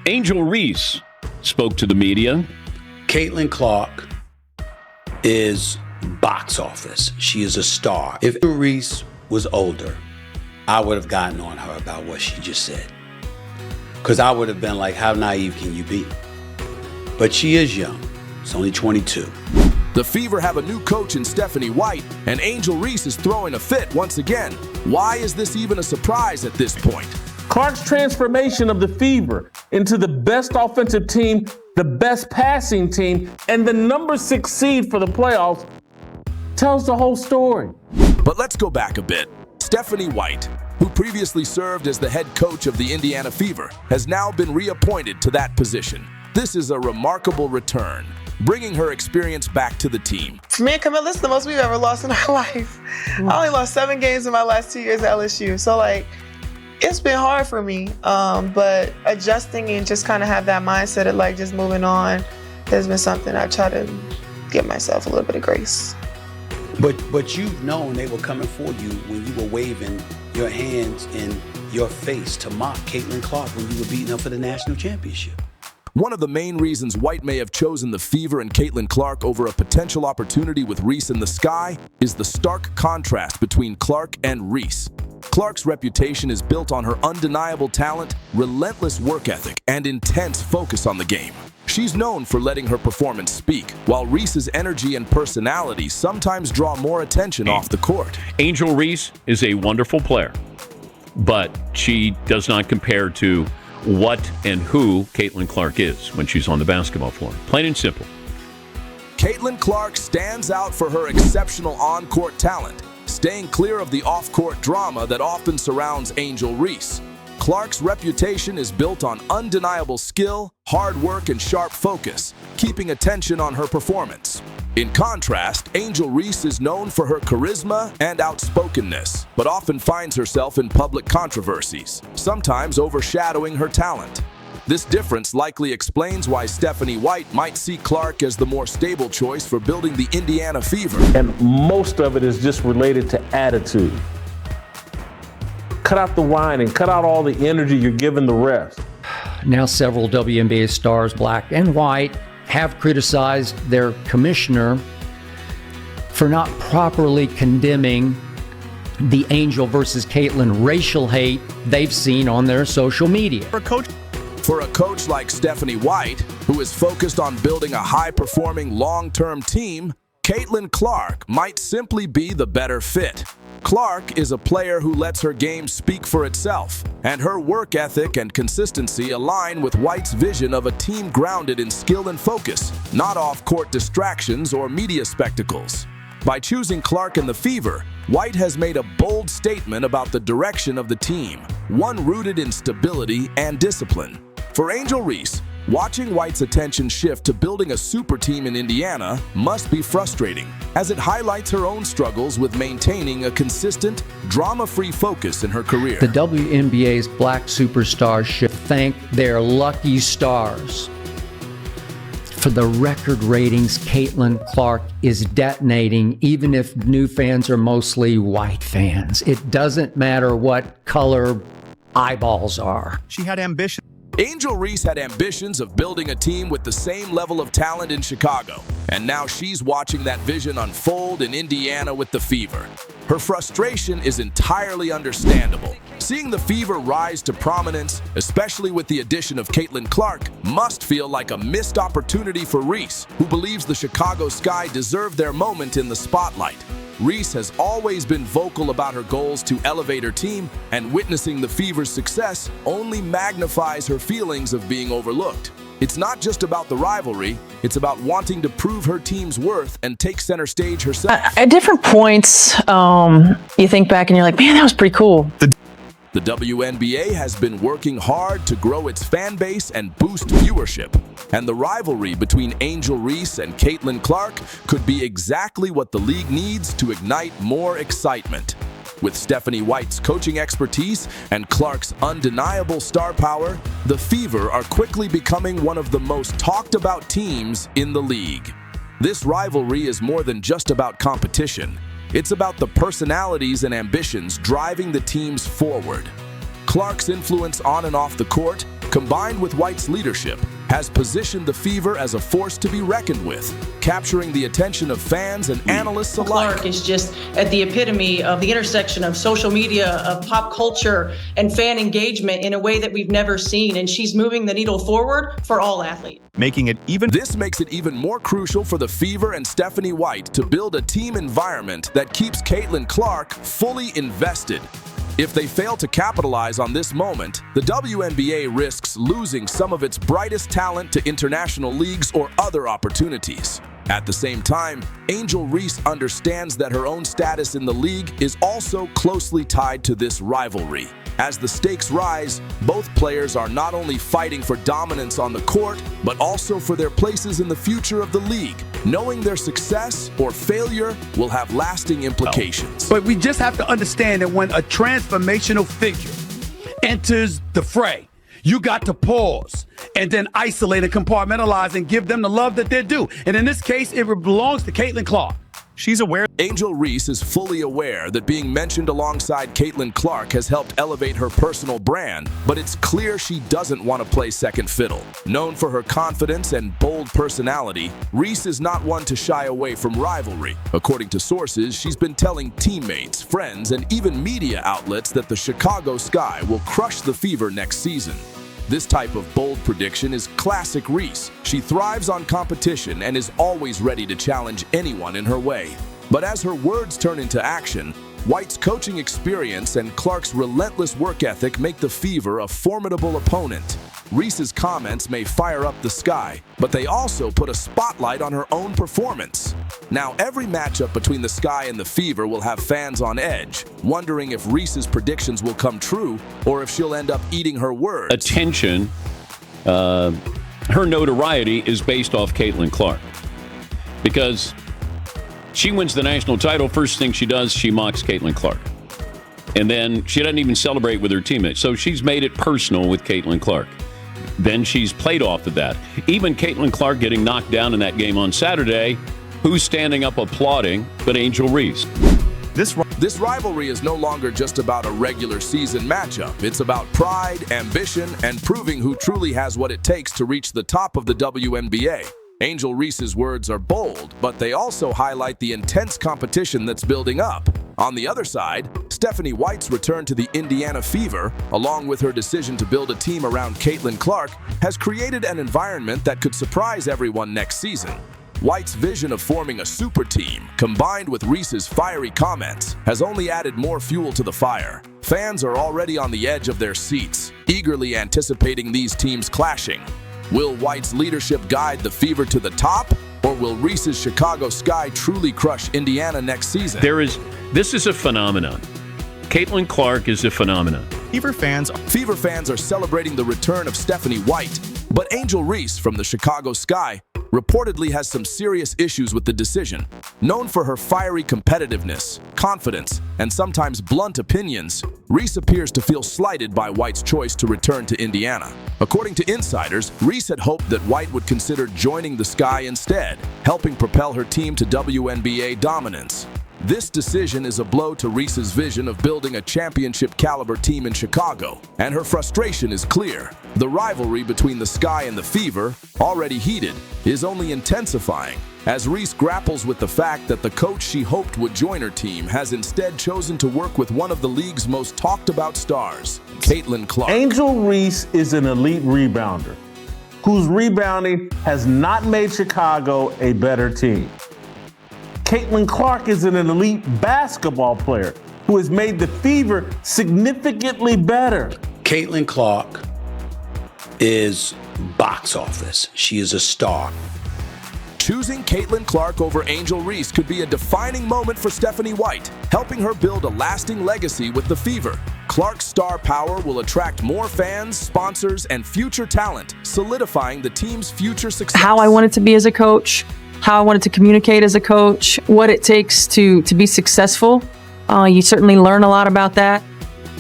Angel Reese spoke to the media. Caitlin Clark is box office. She is a star. If Reese was older, I would have gotten on her about what she just said. Because I would have been like, how naive can you be? But she is young. It's only 22. The Fever have a new coach in Stephanie White, and Angel Reese is throwing a fit once again. Why is this even a surprise at this point? Clark's transformation of the Fever into the best offensive team, the best passing team, and the number 6 seed for the playoffs tells the whole story. But let's go back a bit. Stephanie White, who previously served as the head coach of the Indiana Fever, has now been reappointed to that position. This is a remarkable return, bringing her experience back to the team. For me and Camilla, it's the most we've ever lost in our life. I only lost 7 games in my last 2 years at LSU. So, it's been hard for me, but adjusting and just kind of have that mindset of just moving on has been something I try to give myself a little bit of grace. But you've known they were coming for you when you were waving your hands in your face to mock Caitlin Clark when you were beating her for the national championship. One of the main reasons White may have chosen the Fever and Caitlin Clark over a potential opportunity with Reese in the sky is the stark contrast between Clark and Reese. Clark's reputation is built on her undeniable talent, relentless work ethic, and intense focus on the game. She's known for letting her performance speak, while Reese's energy and personality sometimes draw more attention off the court. Angel Reese is a wonderful player, but she does not compare to what and who Caitlin Clark is when she's on the basketball floor. Plain and simple. Caitlin Clark stands out for her exceptional on-court talent, staying clear of the off-court drama that often surrounds Angel Reese. Clark's reputation is built on undeniable skill, hard work, and sharp focus, keeping attention on her performance. In contrast, Angel Reese is known for her charisma and outspokenness, but often finds herself in public controversies, sometimes overshadowing her talent. This difference likely explains why Stephanie White might see Clark as the more stable choice for building the Indiana Fever. And most of it is just related to attitude. Cut out the whining, cut out all the energy you're giving the rest. Now several WNBA stars, black and white, have criticized their commissioner for not properly condemning the Angel versus Caitlin racial hate they've seen on their social media. For a coach like Stephanie White, who is focused on building a high-performing long-term team, Caitlin Clark might simply be the better fit. Clark is a player who lets her game speak for itself, and her work ethic and consistency align with White's vision of a team grounded in skill and focus, not off-court distractions or media spectacles. By choosing Clark and the Fever, White has made a bold statement about the direction of the team, one rooted in stability and discipline. For Angel Reese, watching White's attention shift to building a super team in Indiana must be frustrating, as it highlights her own struggles with maintaining a consistent, drama-free focus in her career. The WNBA's black superstars should thank their lucky stars. For the record ratings, Caitlin Clark is detonating, even if new fans are mostly white fans. It doesn't matter what color eyeballs are. She had ambition. Angel Reese had ambitions of building a team with the same level of talent in Chicago, and now she's watching that vision unfold in Indiana with the Fever. Her frustration is entirely understandable. Seeing the Fever rise to prominence, especially with the addition of Caitlin Clark, must feel like a missed opportunity for Reese, who believes the Chicago Sky deserved their moment in the spotlight. Reese has always been vocal about her goals to elevate her team, and witnessing the Fever's success only magnifies her feelings of being overlooked. It's not just about the rivalry, it's about wanting to prove her team's worth and take center stage herself. At different points, you think back and you're like, man, that was pretty cool. The WNBA has been working hard to grow its fan base and boost viewership, and the rivalry between Angel Reese and Caitlin Clark could be exactly what the league needs to ignite more excitement. With Stephanie White's coaching expertise and Clark's undeniable star power, the Fever are quickly becoming one of the most talked about teams in the league. This rivalry is more than just about competition. It's about the personalities and ambitions driving the teams forward. Clark's influence on and off the court, combined with White's leadership, has positioned the Fever as a force to be reckoned with, capturing the attention of fans and analysts alike. Clark is just at the epitome of the intersection of social media, of pop culture, and fan engagement in a way that we've never seen, and she's moving the needle forward for all athletes. This makes it even more crucial for the Fever and Stephanie White to build a team environment that keeps Caitlin Clark fully invested. If they fail to capitalize on this moment, the WNBA risks losing some of its brightest talent to international leagues or other opportunities. At the same time, Angel Reese understands that her own status in the league is also closely tied to this rivalry. As the stakes rise, both players are not only fighting for dominance on the court, but also for their places in the future of the league, knowing their success or failure will have lasting implications. But we just have to understand that when a transformational figure enters the fray, you got to pause and then isolate and compartmentalize and give them the love that they're due. And in this case, it belongs to Caitlin Clark. She's aware. Angel Reese is fully aware that being mentioned alongside Caitlin Clark has helped elevate her personal brand, but it's clear she doesn't want to play second fiddle. Known for her confidence and bold personality, Reese is not one to shy away from rivalry. According to sources, she's been telling teammates, friends, and even media outlets that the Chicago Sky will crush the Fever next season. This type of bold prediction is classic Reese. She thrives on competition and is always ready to challenge anyone in her way. But as her words turn into action, White's coaching experience and Clark's relentless work ethic make the Fever a formidable opponent. Reese's comments may fire up the Sky, but they also put a spotlight on her own performance. Now, every matchup between the Sky and the Fever will have fans on edge, wondering if Reese's predictions will come true or if she'll end up eating her words. Attention, her notoriety is based off Caitlin Clark. Because she wins the national title, first thing she does, she mocks Caitlin Clark. And then she doesn't even celebrate with her teammates. So she's made it personal with Caitlin Clark. Then she's played off of that. Even Caitlin Clark getting knocked down in that game on Saturday, who's standing up applauding but Angel Reese? This rivalry is no longer just about a regular season matchup. It's about pride, ambition, and proving who truly has what it takes to reach the top of the WNBA. Angel Reese's words are bold, but they also highlight the intense competition that's building up. On the other side, Stephanie White's return to the Indiana Fever, along with her decision to build a team around Caitlin Clark, has created an environment that could surprise everyone next season. White's vision of forming a super team, combined with Reese's fiery comments, has only added more fuel to the fire. Fans are already on the edge of their seats, eagerly anticipating these teams clashing. Will White's leadership guide the Fever to the top, or will Reese's Chicago Sky truly crush Indiana next season? This is a phenomenon. Caitlin Clark is a phenomenon. Fever fans are celebrating the return of Stephanie White, but Angel Reese from the Chicago Sky reportedly has some serious issues with the decision. Known for her fiery competitiveness, confidence, and sometimes blunt opinions, Reese appears to feel slighted by White's choice to return to Indiana. According to insiders, Reese had hoped that White would consider joining the Sky instead, helping propel her team to WNBA dominance. This decision is a blow to Reese's vision of building a championship-caliber team in Chicago, and her frustration is clear. The rivalry between the Sky and the Fever, already heated, is only intensifying, as Reese grapples with the fact that the coach she hoped would join her team has instead chosen to work with one of the league's most talked-about stars, Caitlin Clark. Angel Reese is an elite rebounder whose rebounding has not made Chicago a better team. Caitlin Clark is an elite basketball player who has made the Fever significantly better. Caitlin Clark is box office. She is a star. Choosing Caitlin Clark over Angel Reese could be a defining moment for Stephanie White, helping her build a lasting legacy with the Fever. Clark's star power will attract more fans, sponsors, and future talent, solidifying the team's future success. How I wanted to be as a coach, how I wanted to communicate as a coach, what it takes to be successful. You certainly learn a lot about that.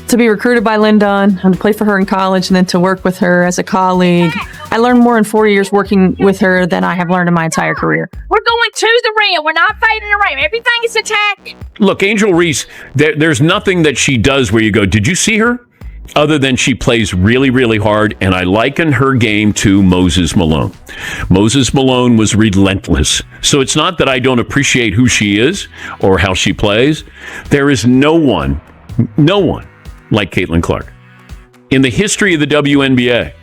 To be recruited by Lynn Dunn and to play for her in college and then to work with her as a colleague. I learned more in 4 years working with her than I have learned in my entire career. We're going to the rim. We're not fading the rim. Everything is attack. Look, Angel Reese, there's nothing that she does where you go, did you see her? other than she plays really, really hard, and I liken her game to Moses Malone. Moses Malone was relentless. So it's not that I don't appreciate who she is or how she plays. There is no one like Caitlin Clark. In the history of the WNBA,